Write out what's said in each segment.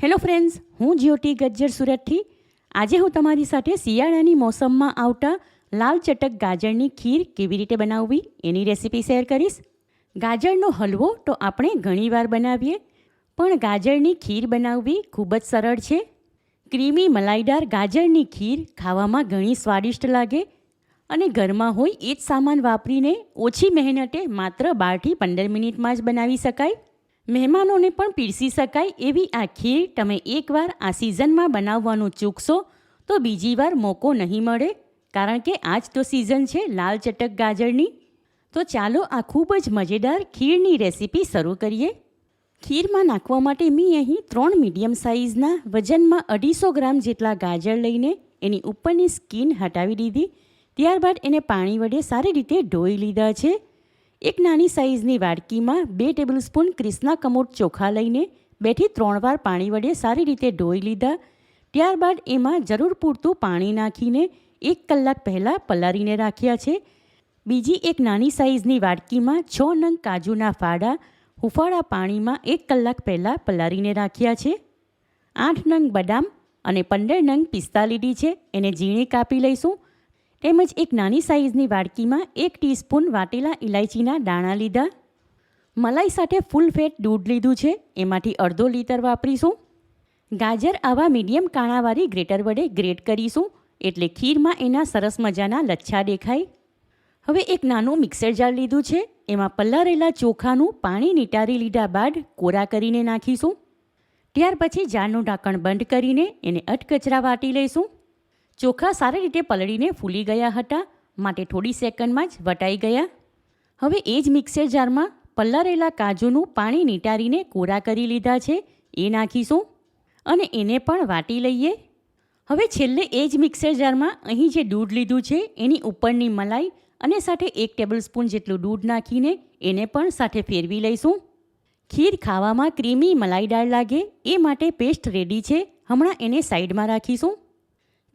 Hello friends, હું જ્યોતિ ગજ્જર સુરતથી. આજે હું તમારી સાથે શિયાળાની મોસમમાં આવતા લાલ ચટક ગાજરની ખીર કેવી રીતે બનાવવી એની રેસીપી શેર કરીશ. ગાજરનો હલવો તો આપણે ઘણીવાર બનાવીએ, પણ ગાજરની ખીર બનાવવી ખૂબ જ સરળ છે. ક્રીમી મલાઈદાર ગાજરની ખીર ખાવામાં ઘણી સ્વાદિષ્ટ લાગે અને ઘરમાં હોય એ જ સામાન વાપરીને ઓછી મહેનતે માત્ર 12થી 15 મિનિટમાં જ બનાવી શકાય. મહેમાનોને પણ પીરસી શકાય એવી આ ખીર તમે એકવાર આ સિઝનમાં બનાવવાનું ચૂકશો તો બીજી વાર મોકો નહીં મળે, કારણ કે આ જ તો સિઝન છે લાલ ચટક ગાજરની. તો ચાલો આ ખૂબ જ મજેદાર ખીરની રેસીપી શરૂ કરીએ. ખીરમાં નાખવા માટે મેં અહીં 3 મીડિયમ સાઇઝના વજનમાં 250 ગ્રામ જેટલા ગાજર લઈને એની ઉપરની સ્કીન હટાવી દીધી. ત્યારબાદ એને પાણી વડે સારી રીતે ધોઈ લીધા છે. એક નાની સાઇઝની વાડકીમાં 2 ટેબલસ્પૂન ક્રિષ્ના કમોટ ચોખા લઈને 2 થી 3 વાર પાણી વડે સારી રીતે ધોઈ લીધા. ત્યારબાદ એમાં જરૂર પૂરતું પાણી નાખીને 1 કલાક પહેલાં પલાળીને રાખ્યા છે. બીજી એક નાની સાઇઝની વાડકીમાં 6 નંગ કાજુના ફાડા હુંફાળા પાણીમાં 1 કલાક પહેલાં પલાળીને રાખ્યા છે. 8 નંગ બદામ અને 15 નંગ પિસ્તા લીધી છે, એને ઝીણી કાપી લઈશું. તેમજ એક નાની સાઇઝની વાડકીમાં 1 ટીસ્પૂન વાટેલા ઇલાયચીના દાણા લીધા. મલાઈ સાથે ફૂલ ફેટ દૂધ લીધું છે, એમાંથી અડધો લીટર વાપરીશું. ગાજર આવા મીડિયમ કાણાવાળી ગ્રેટર વડે ગ્રેટ કરીશું, એટલે ખીરમાં એના સરસ મજાના લચ્છા દેખાય. હવે એક નાનું મિક્સર જાર લીધું છે, એમાં પલાળેલા ચોખાનું પાણી નિતારી લીધા બાદ કોરા કરીને નાખીશું. ત્યાર પછી જારનું ઢાંકણ બંધ કરીને એને અધકચરા વાટી લઈશું. ચોખા સારી રીતે પલળીને ફૂલી ગયા હતા, માટે થોડી સેકન્ડમાં જ વટાઈ ગયા. હવે એ જ મિક્સર જારમાં પલાળેલા કાજુનું પાણી નિતારીને કોરા કરી લીધા છે એ નાખીશું અને એને પણ વાટી લઈએ. હવે છેલ્લે એ જ મિક્સર જારમાં અહીં જે દૂધ લીધું છે એની ઉપરની મલાઈ અને સાથે 1 ટેબલસ્પૂન જેટલું દૂધ નાખીને એને પણ સાથે ફેરવી લઈશું. ખીર ખાવામાં ક્રીમી મલાઈદાર લાગે એ માટે પેસ્ટ રેડી છે, હમણાં એને સાઈડમાં રાખીશું.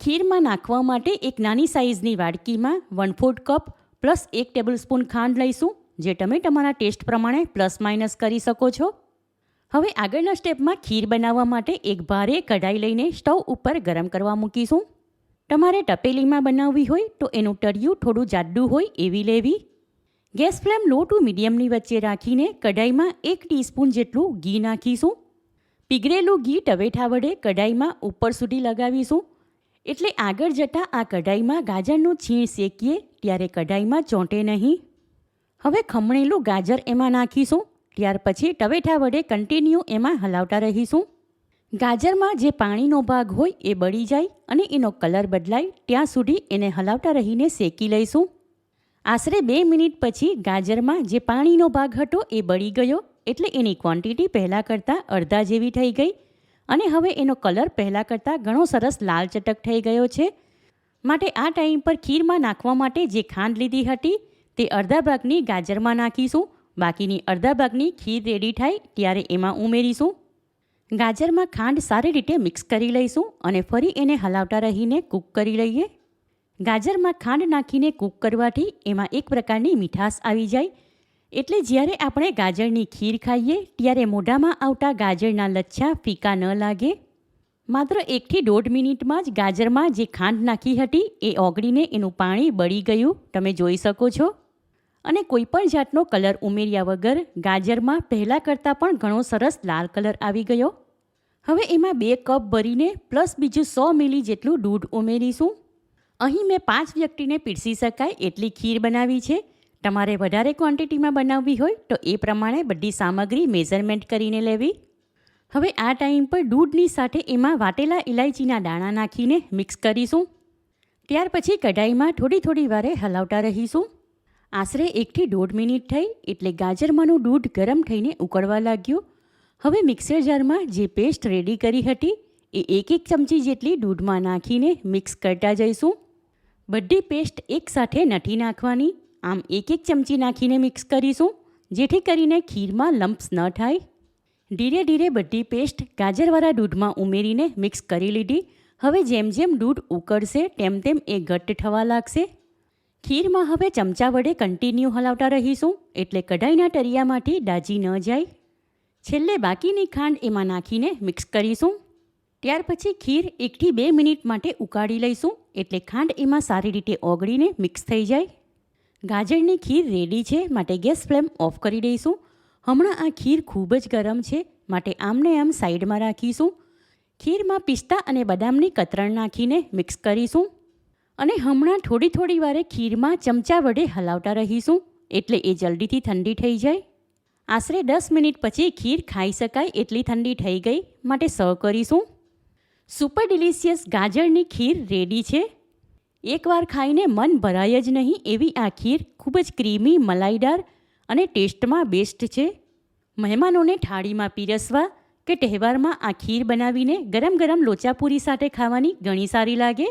ખીરમાં નાખવા માટે એક નાની સાઇઝની વાડકીમાં 1/4 કપ પ્લસ 1 ટેબલસ્પૂન ખાંડ લઈશું, જે તમે તમારા ટેસ્ટ પ્રમાણે પ્લસ માઇનસ કરી શકો છો. હવે આગળના સ્ટેપમાં ખીર બનાવવા માટે એક ભારે કઢાઈ લઈને સ્ટવ ઉપર ગરમ કરવા મૂકીશું. તમારે તપેલીમાં બનાવવી હોય તો એનું તળિયું થોડું જાડું હોય એવી લેવી. ગેસ ફ્લેમ લો ટુ મીડિયમની વચ્ચે રાખીને કઢાઈમાં 1 ટીસ્પૂન જેટલું ઘી નાખીશું. પીગળેલું ઘી ટવેઠા વડે કઢાઈમાં ઉપર સુધી લગાવીશું, એટલે આગળ જતાં આ કઢાઈમાં ગાજરનું છીણ શેકીએ ત્યારે કઢાઈમાં ચોંટે નહીં. હવે ખમણેલું ગાજર એમાં નાખીશું. ત્યાર પછી ટવેઠા વડે કન્ટિન્યુ એમાં હલાવતા રહીશું. ગાજરમાં જે પાણીનો ભાગ હોય એ બળી જાય અને એનો કલર બદલાય ત્યાં સુધી એને હલાવતા રહીને શેકી લઈશું. આશરે 2 મિનિટ પછી ગાજરમાં જે પાણીનો ભાગ હતો એ બળી ગયો, એટલે એની ક્વોન્ટિટી પહેલાં કરતાં અડધા જેવી થઈ ગઈ અને હવે એનો કલર પહેલાં કરતાં ઘણો સરસ લાલ ચટક થઈ ગયો છે. માટે આ ટાઈમ પર ખીરમાં નાખવા માટે જે ખાંડ લીધી હતી તે અડધા ભાગની ગાજરમાં નાખીશું. બાકીની અડધા ભાગની ખીર રેડી થાય ત્યારે એમાં ઉમેરીશું. ગાજરમાં ખાંડ સારી રીતે મિક્સ કરી લઈશું અને ફરી એને હલાવતા રહીને કૂક કરી લઈએ. ગાજરમાં ખાંડ નાખીને કૂક કરવાથી એમાં એક પ્રકારની મીઠાશ આવી જાય, એટલે જ્યારે આપણે ગાજરની ખીર ખાઈએ ત્યારે મોઢામાં આવતા ગાજરના લચ્છા ફીકા ન લાગે. માત્ર 1 થી 1.5 મિનિટમાં જ ગાજરમાં જે ખાંડ નાખી હતી એ ઓગળીને એનું પાણી બળી ગયું તમે જોઈ શકો છો. અને કોઈપણ જાતનો કલર ઉમેર્યા વગર ગાજરમાં પહેલાં કરતાં પણ ઘણો સરસ લાલ કલર આવી ગયો. હવે એમાં 2 કપ ભરીને પ્લસ બીજું 100 મિલી જેટલું દૂધ ઉમેરીશું. અહીં મેં 5 વ્યક્તિને પીરસી શકાય એટલી ખીર બનાવી છે. તમારે વધારે ક્વોન્ટિટીમાં બનાવવી હોય તો એ પ્રમાણે બધી સામગ્રી મેઝરમેન્ટ કરીને લેવી. હવે આ ટાઈમ પર દૂધની સાથે એમાં વાટેલા ઇલાયચીના દાણા નાખીને મિક્સ કરીશું. ત્યાર પછી કઢાઈમાં થોડી વારે હલાવતા રહીશું. આશરે 1 થી 1.5 મિનિટ થઈ એટલે ગાજરમાંનું દૂધ ગરમ થઈને ઉકળવા લાગ્યું. હવે મિક્સર જારમાં જે પેસ્ટ રેડી કરી હતી એ 1 ચમચી જેટલી દૂધમાં નાખીને મિક્સ કરતા જઈશું. બધી પેસ્ટ એકસાથે નથી નાખવાની, આમ 1 ચમચી નાખીને મિક્સ કરીશું, જેથી કરીને ખીરમાં લમ્પ્સ ન થાય. ધીરે ધીરે બધી પેસ્ટ ગાજરવાળા દૂધમાં ઉમેરીને મિક્સ કરી લીધી. હવે જેમ જેમ દૂધ ઉકળશે તેમ તેમ એ ઘટ્ટ થવા લાગશે. ખીરમાં હવે ચમચા વડે કન્ટિન્યુ હલાવતા રહીશું, એટલે કઢાઈના તળિયામાંથી દાજી ન જાય. છેલ્લે બાકીની ખાંડ એમાં નાખીને મિક્સ કરીશું. ત્યાર પછી ખીર 1થી 2 મિનિટ માટે ઉકાળી લઈશું, એટલે ખાંડ એમાં સારી રીતે ઓગળીને મિક્સ થઈ જાય. ગાજરની ખીર રેડી છે, માટે ગેસ ફ્લેમ ઓફ કરી દઈશું. હમણાં આ ખીર ખૂબ જ ગરમ છે, માટે આમને આમ સાઈડમાં રાખીશું. ખીરમાં પિસ્તા અને બદામની કતરણ નાખીને મિક્સ કરીશું અને હમણાં થોડી વારે ખીરમાં ચમચા વડે હલાવતા રહીશું, એટલે એ જલ્દીથી ઠંડી થઈ જાય. આશરે 10 મિનિટ પછી ખીર ખાઈ શકાય એટલી ઠંડી થઈ ગઈ, માટે સર્વ કરીશું. સુપર ડિલિશિયસ ગાજરની ખીર રેડી છે. એકવાર ખાઈને મન ભરાય જ નહીં એવી આ ખીર ખૂબ જ ક્રીમી, મલાઈદાર અને ટેસ્ટમાં બેસ્ટ છે. મહેમાનોને થાળીમાં પીરસવા કે તહેવારમાં આ ખીર બનાવીને ગરમ ગરમ લોચાપુરી સાથે ખાવાની ઘણી સારી લાગે.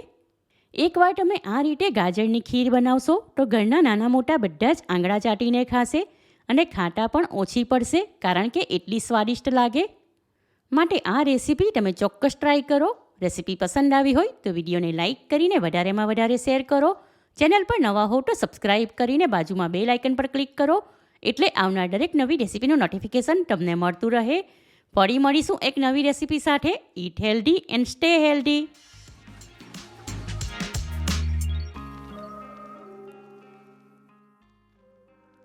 એકવાર તમે આ રીતે ગાજરની ખીર બનાવશો તો ઘરના નાના મોટા બધા જ આંગળા ચાટીને ખાશે અને ખાટા પણ ઓછી પડશે, કારણ કે એટલી સ્વાદિષ્ટ લાગે. માટે આ રેસીપી તમે ચોક્કસ ટ્રાય કરો. રેસીપી પસંદ આવી હોય તો વિડીયોને લાઇક કરીને વધારેમાં વધારે શેર કરો. ચેનલ પર નવા હો તો સબસ્ક્રાઈબ કરીને બાજુમાં બેલ આઇકન પર ક્લિક કરો, એટલે આવનાર દરેક નવી રેસીપીનું નોટિફિકેશન તમને મળતું રહે. ફરી મળીશું એક નવી રેસીપી સાથે. ઈટ હેલ્ધી એન્ડ સ્ટે હેલ્ધી.